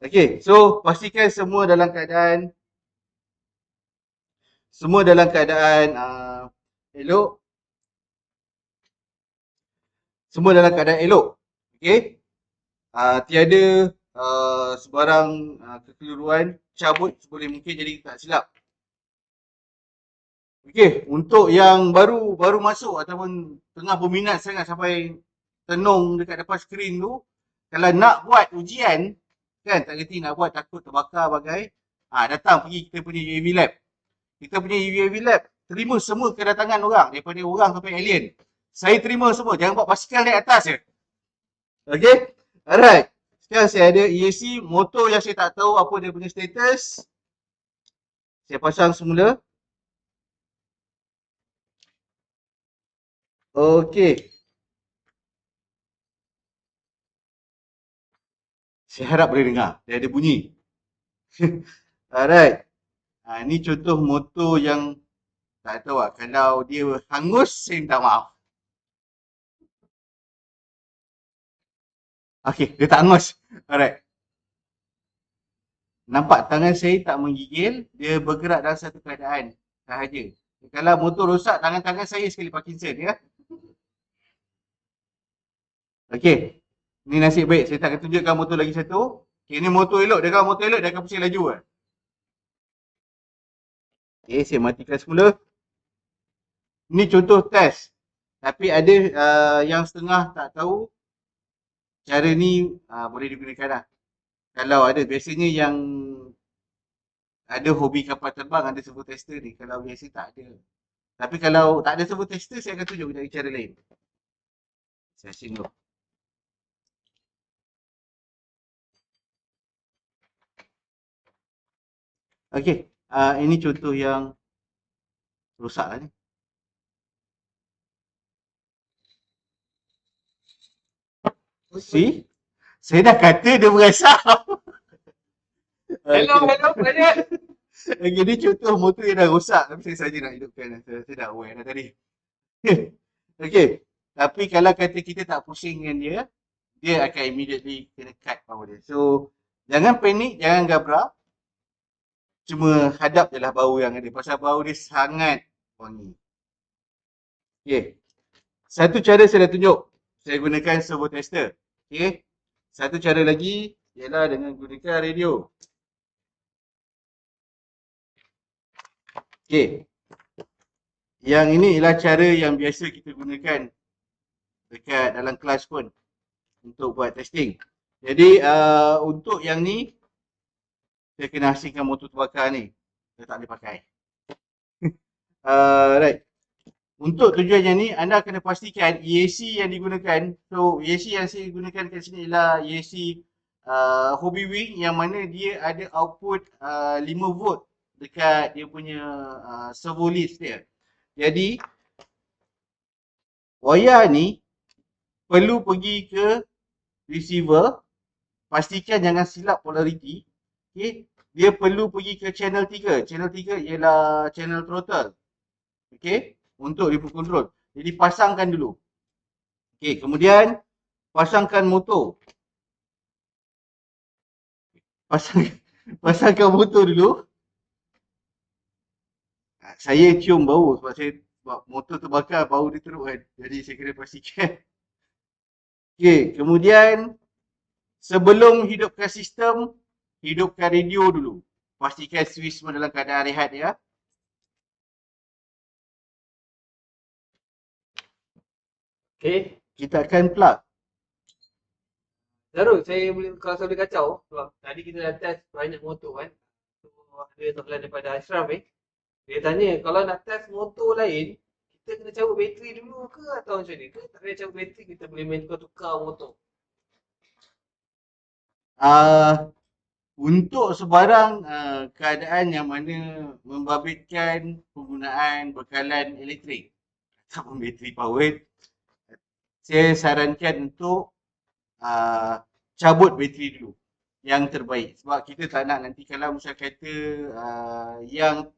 Okay, so pastikan semua dalam keadaan elok. Semua dalam keadaan elok. Okay. Tiada sebarang kekeliruan, cabut seboleh mungkin jadi tak silap. Okay, untuk yang baru masuk ataupun tengah berminat sangat sampai tenung dekat depan skrin tu, kalau nak buat ujian, kan tak kerti nak buat takut terbakar bagai, datang pergi kita punya UAV lab. Kita punya UAV lab terima semua kedatangan orang, daripada orang sampai alien. Saya terima semua, jangan buat basikal naik atas je. Okay, alright. Sekarang saya ada EAC, motor yang saya tak tahu apa dia punya status. Saya pasang semula. Okey. Saya harap boleh dengar. Dia ada bunyi. Alright. Ni contoh motor yang tak tahu lah. Kalau dia hangus, saya minta maaf. Okey, dia tak hangus. Alright. Nampak tangan saya tak menggigil. Dia bergerak dalam satu keadaan sahaja. Kalau motor rosak, tangan-tangan saya sekali Parkinson ya. Okey. Ni nasib baik. Saya tak akan tunjukkan motor lagi satu. Okay, ni motor elok. Dia kalau motor elok, dia akan pusing laju kan. Okay, saya matikan semula. Ni contoh test. Tapi ada yang setengah tak tahu cara ni boleh digunakan lah. Kalau ada, biasanya yang ada hobi kapal terbang ada servo tester ni. Kalau biasa tak ada. Tapi kalau tak ada servo tester, saya akan tunjuk dari cara lain. Saya asing dulu. Okey, ini contoh yang rosak lah ni. See? Saya dah kata dia berasap. Hello, banyak. Okay, ni contoh motor yang dah rosak. Tapi saya saja nak hidupkan. Saya dah aware dah tadi. Okay. Tapi kalau kata kita tak pusing dengan dia, dia akan immediately kena cut power dia. So, jangan panik, jangan gabra. Cuma hadap je lah bau yang ada. Pasal bau dia sangat wangi. Okay. Satu cara saya dah tunjuk. Saya gunakan servo tester. Okay. Satu cara lagi ialah dengan gunakan radio. Okay. Yang ini ialah cara yang biasa kita gunakan dekat dalam kelas pun untuk buat testing. Jadi untuk yang ni saya kena asingkan motor terbakar ni. Saya tak boleh pakai. Right. Untuk tujuan yang ni anda kena pastikan EAC yang digunakan. So EAC yang saya gunakan kat sini ialah EAC Hobby Wing yang mana dia ada output 5 volt dekat dia punya servo list dia. Jadi wayar ni perlu pergi ke receiver, pastikan jangan silap polariti. Okay. Dia perlu pergi ke channel 3. Channel 3 ialah channel throttle. Okay. Untuk remote control. Jadi pasangkan dulu. Okay. Kemudian pasangkan motor. Pasangkan motor dulu. Saya cium bau sebab motor terbakar, bau dia teruk kan. Jadi saya kena pastikan. Okay. Kemudian sebelum hidupkan sistem, hidupkan radio dulu. Pastikan switch semua dalam keadaan rehat ya. Okay. Kita akan plug. Zarul, kalau saya boleh kacau, sebab tadi kita dah test banyak motor kan. So, ada soalan daripada Ashraf Dia tanya, kalau nak test motor lain, kita kena cabut bateri dulu ke atau macam ni? Ke tak payah cabut bateri, kita boleh main tukar motor? Untuk sebarang keadaan yang mana membabitkan penggunaan bekalan elektrik ataupun bateri powered, saya sarankan untuk cabut bateri dulu yang terbaik. Sebab kita tak nak nanti kalau misal kata yang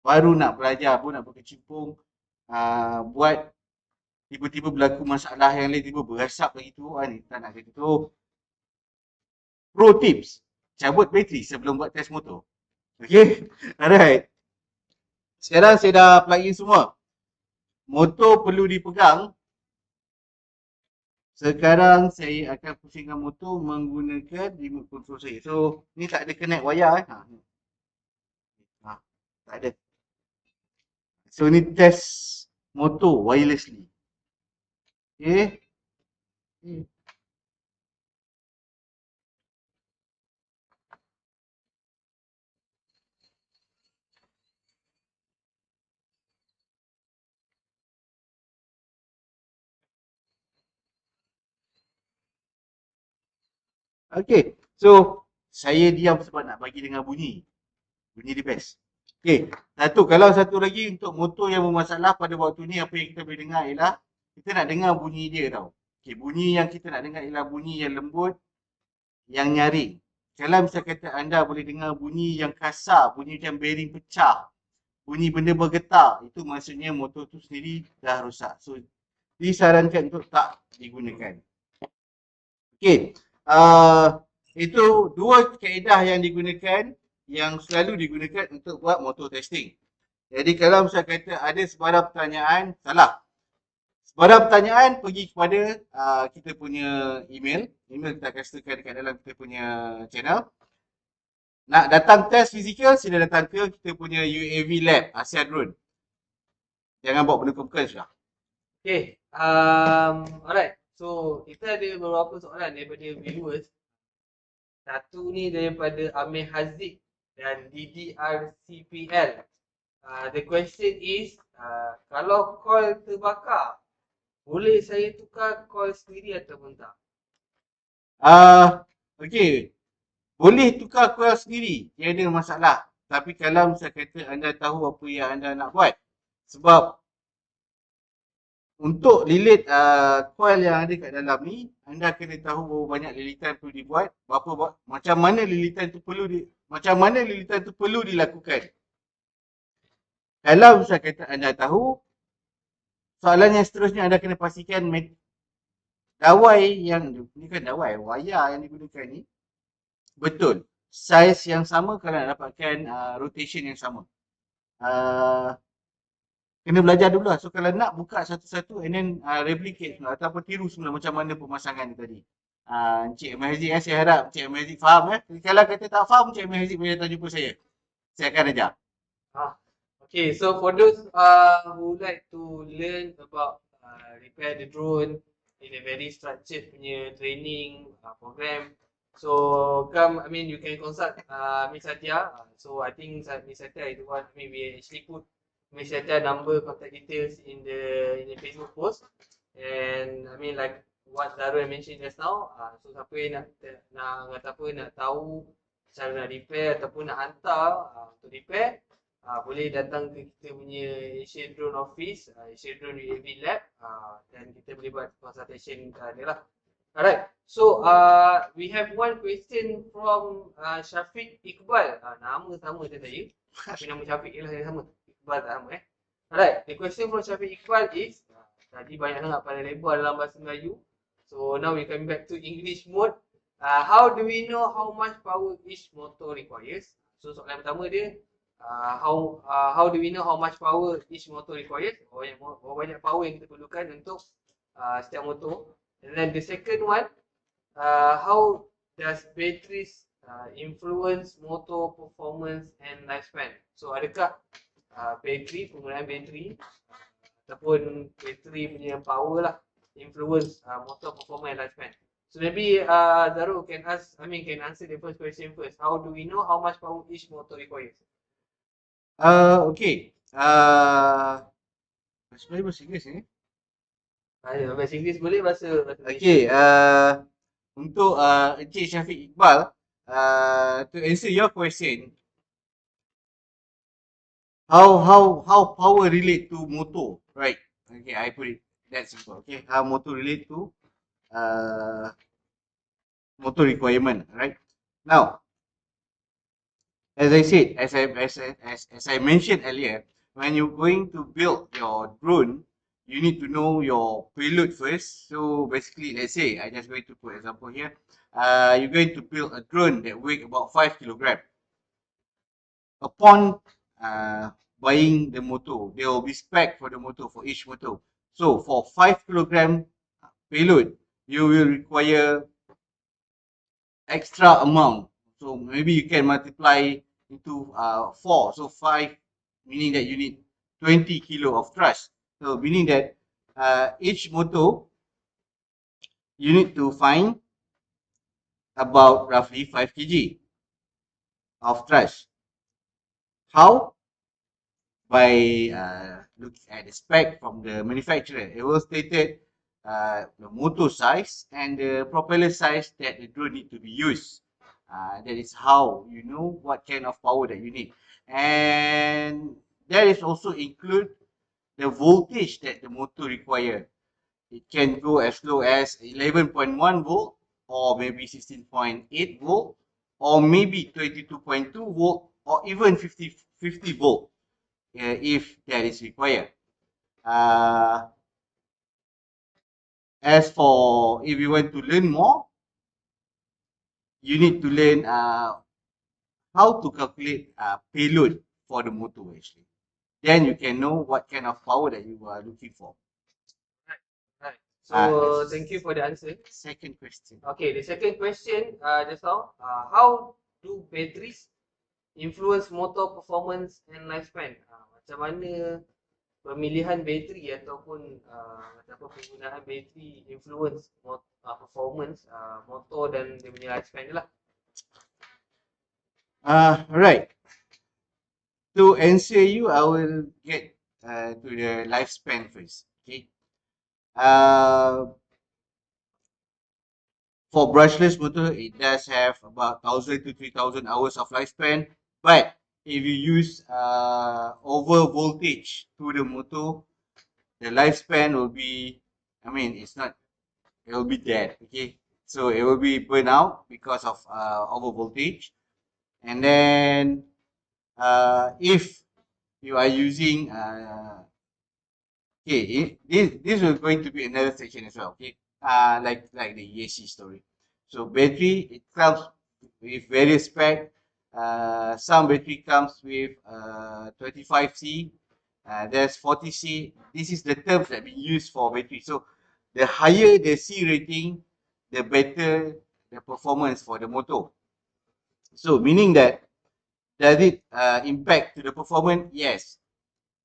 baru nak belajar pun nak berkecimpung buat tiba-tiba berlaku masalah yang lain, tiba berasap lagi tu, ni tak nak kata tu. Pro tips, cabut bateri sebelum buat test motor. Okay, alright. Sekarang saya dah plug in semua. Motor perlu dipegang. Sekarang saya akan pusingkan motor menggunakan remote control saya. So, ni tak ada connect wire. Tak ada. So, ni test motor wirelessly. Okay. Okay. So, saya diam sebab nak bagi dengar bunyi. Bunyi dia best. Okay. Kalau satu lagi untuk motor yang bermasalah pada waktu ni, apa yang kita boleh dengar ialah kita nak dengar bunyi dia tau. Okay. Bunyi yang kita nak dengar ialah bunyi yang lembut, yang nyaring. Kalau misal kata anda boleh dengar bunyi yang kasar, bunyi macam bearing pecah, bunyi benda bergetar, itu maksudnya motor tu sendiri dah rosak. So, disarankan untuk tak digunakan. Okey. Itu dua kaedah yang digunakan, yang selalu digunakan untuk buat motor testing. Jadi kalau misal kata ada sebarang pertanyaan, salah. Sebarang pertanyaan, pergi kepada kita punya email. Email kita akan sertakan dekat dalam kita punya channel. Nak datang test fizikal, sila datang ke kita punya UAV Lab, Asia Drone. Jangan bawa benda bukan sudah. Okay, alright. So, kita ada beberapa soalan daripada viewers. Satu ni daripada Amir Haziq dan DDRCPL. The question is, kalau coil terbakar, boleh saya tukar coil sendiri ataupun tak? Okey. Boleh tukar coil sendiri, tiada masalah. Tapi kalau misal kata anda tahu apa yang anda nak buat. Sebab untuk lilit coil yang ada kat dalam ni, anda kena tahu berapa banyak lilitan perlu dibuat, macam mana lilitan tu perlu dilakukan. Kalau misal kata anda tahu, soalan yang seterusnya anda kena pastikan dawai yang ni kan dawai wayar yang digunakan ni betul saiz yang sama kalau nak dapatkan rotation yang sama. Kena belajar dulu lah. So kalau nak buka satu-satu and then replicate semula ataupun tiru semula macam mana pemasangan ni tadi. Encik Ahmad Haziq, saya harap Encik Ahmad Haziq faham. Kalau kata tak faham, Encik Ahmad Haziq boleh datang jumpa saya. Saya akan ajar. Okay, so for those who like to learn about repair the drone in a very structured punya training program, so you can consult Miss Satya. So I think Miss Satya is the one. We actually put Miss Satya number, contact details in the Facebook post. And like what Darul mentioned just now, so siapa yang nak tahu cara nak repair ataupun nak hantar untuk repair, boleh datang ke kita punya Asia Drone Office, Asia Drone UAV Lab, dan kita boleh buat consultation ni lah. Alright, so we have one question from Syafiq Iqbal. Nama sama macam saya, tapi nama Syafiq je lah yang sama. Iqbal tak sama Alright, the question from Syafiq Iqbal is, tadi banyak sangat pada lebar dalam bahasa Melayu. So now we come back to English mode. How do we know how much power each motor requires? So soalan pertama dia, how do we know how much power each motor requires? Berapa banyak power yang kita perlukan untuk setiap motor. And then the second one, how does batteries influence motor performance and lifespan? So adakah penggunaan bateri ataupun bateri punya power lah influence motor performance and lifespan. So maybe Zarul can can answer the first question first. How do we know how much power each motor requires? Okay. Sebenarnya bahasa Inggeris ni. Bahasa Inggeris boleh, bahasa Okay. Malaysia. Untuk Encik Syafiq Iqbal, to answer your question, how power relate to motor, right? Okay, I put it that simple. Okay, how motor relate to uh, motor requirement, right? Now, as I said, as I mentioned earlier, when you're going to build your drone, you need to know your payload first. So basically, let's say I just going to put example here. You're going to build a drone that weight about 5 kilogram. Upon buying the motor, there will be spec for the motor for each motor. So for 5 kilogram payload, you will require extra amount. So maybe you can multiply into 4. So 5, meaning that you need 20 kilo of thrust. So meaning that each motor, you need to find about roughly 5 kg of thrust. How? By looking at the spec from the manufacturer. It was stated the motor size and the propeller size that the drone need to be used. That is how you know what kind of power that you need. And that is also include the voltage that the motor require. It can go as low as 11.1 volt or maybe 16.8 volt or maybe 22.2 volt or even 50 volt if that is required. As for if you want to learn more, you need to learn how to calculate payload for the motor actually. Then you can know what kind of power that you are looking for. Right. So thank you for the answer. Second question. Okay, the second question just now, how do batteries influence motor performance and lifespan? Macam mana pemilihan bateri ataupun penggunaan bateri influence performance motor dan dia punya lifespan lah. Right. To answer you, I will get to the lifespan first. Okay. For brushless motor, it does have about 1,000 to 3,000 hours of lifespan. But if you use over voltage to the motor, the lifespan will be, it's not, it will be dead. Okay, so it will be burn out because of over voltage. And then if you are using okay, this is going to be another section as well. Okay, like the EAC story. So battery, it comes with various spec. Some battery comes with 25C. There's 40C. This is the terms that we use for battery. So the higher the C rating, the better the performance for the motor. So meaning that, does it impact to the performance? Yes.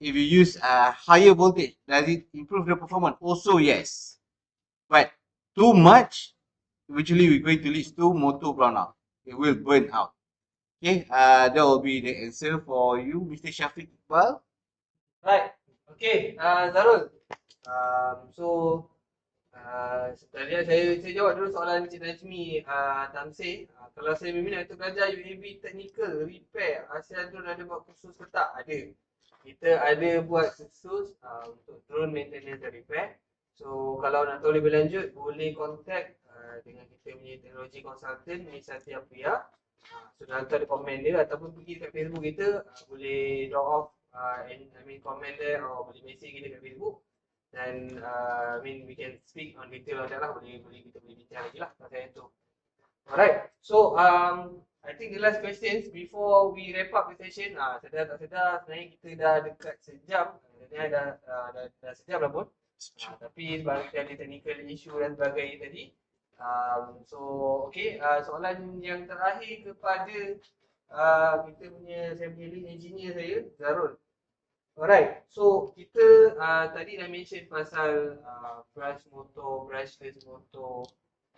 If you use a higher voltage, does it improve the performance? Also yes. But too much, eventually we're going to lead to motor brownout. It will burn out. Okay, that will be the answer for you, Mr. Shafiq Iqbal. Right. Okay, Zarul. So tadi saya jawab dulu soalan Cik Najmi Tamsir. Kalau saya berminat untuk belajar UAV technical repair, ASEAN Drone ada buat kursus ke tak? Ada. Kita ada buat kursus untuk drone maintenance dan repair. So kalau nak tahu lebih lanjut, boleh contact dengan kita punya teknologi consultant Miss Satya Priya. So dalam tu ada komen dia ataupun pergi kat Facebook kita, boleh drop off comment there or boleh message kita kat Facebook. Dan we can speak on detail on that lah, kita boleh bincang lagi lah pasal itu. Alright, so I think the last questions before we wrap up the session, sedar tak sedar sebenarnya kita dah dekat sejam, dah sejam lah pun. Tapi sebab kita ada technical issue dan sebagainya tadi, so okay, soalan yang terakhir kepada saya punya lead engineer saya, Zarul. Alright, so kita tadi dah mention pasal brush motor, brushless motor,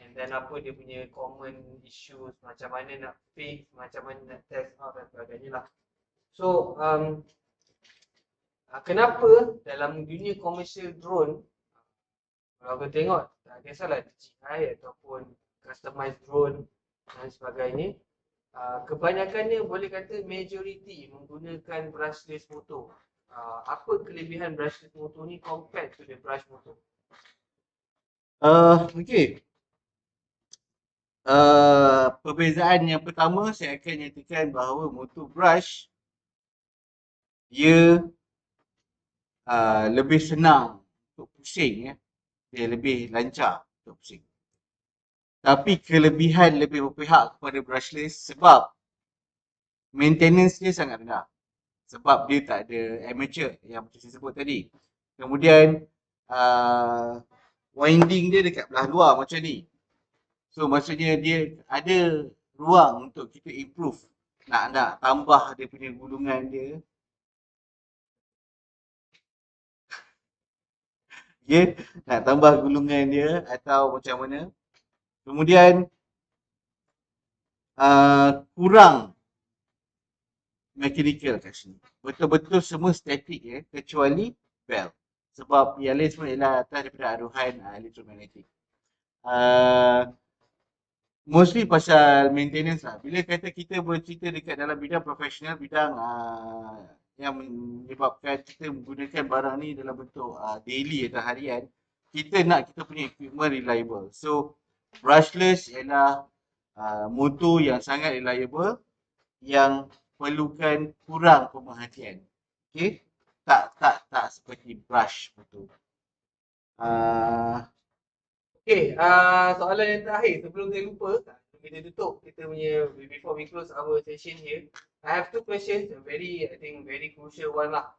and then apa dia punya common issues, macam mana nak fix, macam mana nak test out dan sebagainya lah. So, kenapa dalam dunia commercial drone, kalau kita tengok, tak kisahlah DJI ataupun customized drone dan sebagainya, kebanyakannya boleh kata majority menggunakan brushless motor. Apa kelebihan brushless motor ni compared to the brush motor? Okay. Perbezaan yang pertama saya akan nyatakan bahawa motor brush dia lebih senang untuk pusing, ya. Dia lebih lancar untuk pusing. Tapi kelebihan lebih berpihak kepada brushless sebab maintenance dia sangat rendah. Sebab dia tak ada amateur yang macam saya sebut tadi. Kemudian winding dia dekat belah luar macam ni. So maksudnya dia ada ruang untuk kita improve. Nak tambah dia punya gulungan dia. Okay, nak tambah gulungan dia atau macam mana. Kemudian kurang mechanical kat sini. Betul-betul semua static, ya, kecuali bell. Sebab yang lain semua ialah atas daripada aruhan elektromagnetik. Mostly pasal maintenance lah. Bila kata kita bercerita dekat dalam bidang profesional, bidang yang menyebabkan kita menggunakan barang ni dalam bentuk daily atau harian, kita nak kita punya equipment reliable. So, brushless ialah motor yang sangat reliable, yang perlukan kurang pemerhatian. Okay? Tak seperti brush motor. Okay, soalan yang terakhir sebelum saya lupa, kita tutup kita punya, before we close our session here, I have two questions, I think very crucial one lah.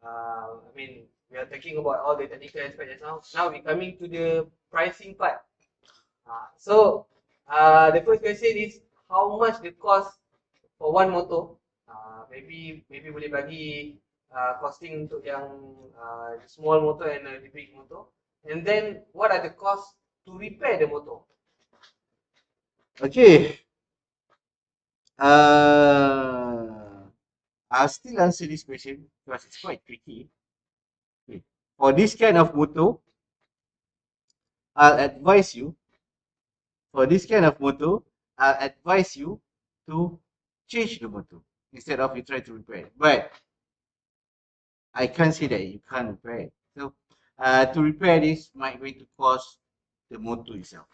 I mean, we are talking about all the technical aspects just now. Now we coming to the pricing part. So, the first question is, how much the cost for one motor? Maybe boleh bagi costing untuk yang small motor and the big motor. And then, what are the costs to repair the motor? Okay. I'll still answer this question because it's quite tricky. Okay. For this kind of motor, I'll advise you to change the motor instead of you try to repair it. But I can't say that you can't repair it. So to repair this might going to cost the motor itself.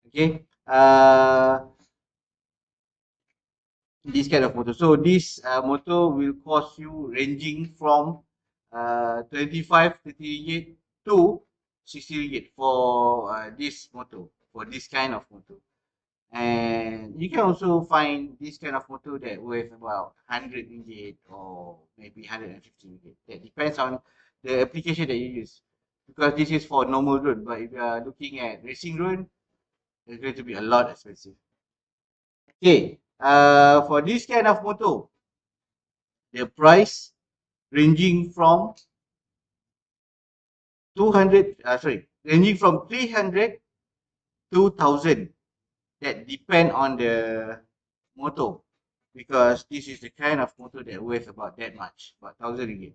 Okay. This kind of motor. So this motor will cost you ranging from 25, 30 ringgit to 60 ringgit for this motor, for this kind of motor. And you can also find this kind of motor that worth about 100 ringgit or maybe 150 ringgit. That depends on the application that you use. Because this is for normal drone, but if you are looking at racing drone, it's going to be a lot expensive. Okay, for this kind of motor, the price ranging from 300 to 1,000. That depend on the motor, because this is the kind of motor that weighs about that much, about 1,000 ringgit.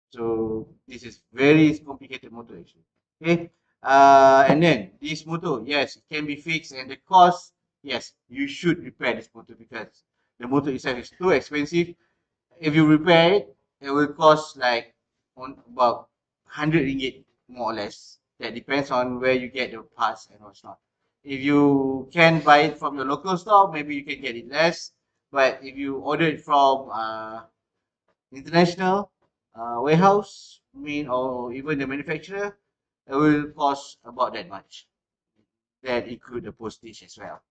So this is very complicated motor actually. Okay, and then this motor, yes, it can be fixed, and the cost, yes, you should repair this motor because the motor itself is too expensive. If you repair it, it will cost like about 100 ringgit more or less. That depends on where you get the parts and what's not. If you can buy it from your local store, maybe you can get it less. But if you order it from international warehouse, or even the manufacturer, it will cost about that much. That include the postage as well.